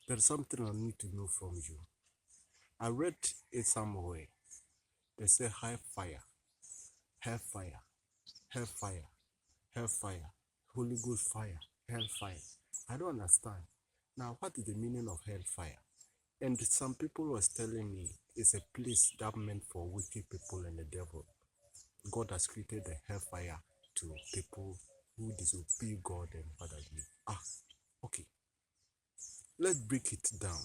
There's something I need to know from you. I read it somewhere. They say hellfire, hellfire, hellfire, hellfire, Holy Ghost fire, hellfire. I don't understand. Now, what is the meaning of hellfire? And some people was telling me it's a place that meant for wicked people and the devil. God has created the hellfire to people who disobey God and what have you. Okay. Let's break it down.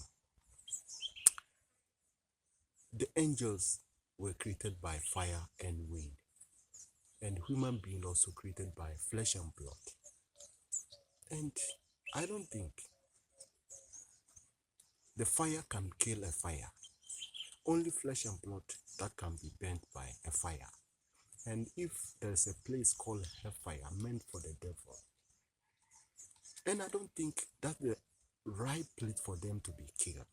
The angels were created by fire and wind, and human being also created by flesh and blood. And I don't think the fire can kill a fire. Only flesh and blood that can be burnt by a fire. And if there's a place called hellfire meant for the devil, and I don't think that's the right place for them to be killed.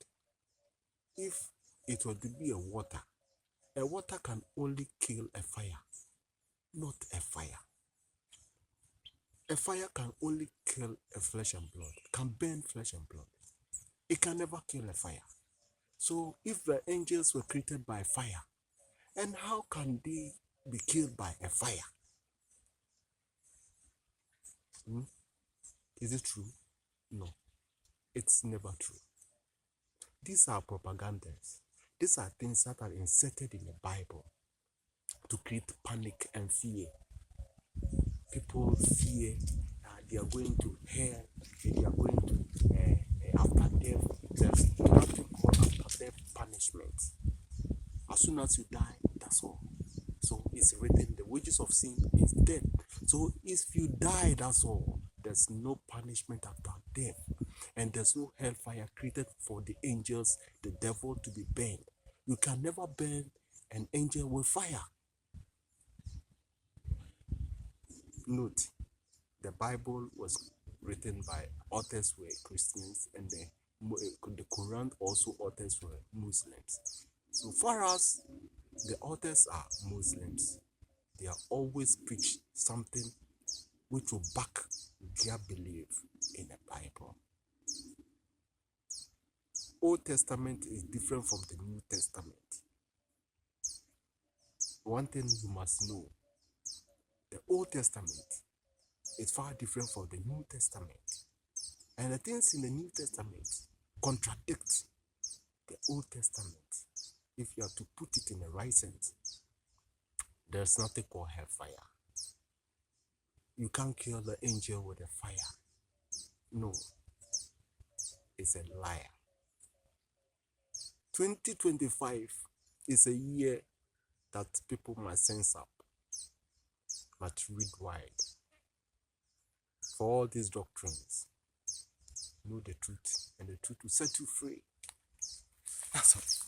If it were to be a water can only kill a fire, not a fire. A fire can only kill a flesh and blood, can burn flesh and blood. It can never kill a fire. So if the angels were created by fire, and how can they be killed by a fire? Is it true? No, it's never true. These are propagandas. These are things that are inserted in the Bible to create panic and fear. People fear they are going to hell, they are going to after death. There's nothing called after death punishment. As soon as you die, that's all. So it's written, the wages of sin is death. So if you die, that's all. There's no punishment after death. And there's no hellfire created for the angels, the devil to be burned. You can never burn an angel with fire. Note, the Bible was written by authors who were Christians, and the Quran also authors were Muslims. So far as the authors are Muslims, they are always preach something which will back their belief in the Bible. Old Testament is different from the New Testament. One thing you must know, the Old Testament is far different from the New Testament. And the things in the New Testament contradict the Old Testament. If you are to put it in the right sense, there's nothing called hellfire. You can't kill the angel with a fire. No, it's a liar. 2025 is a year that people must sense up, must read wide. For all these doctrines, know the truth, and the truth will set you free. That's all.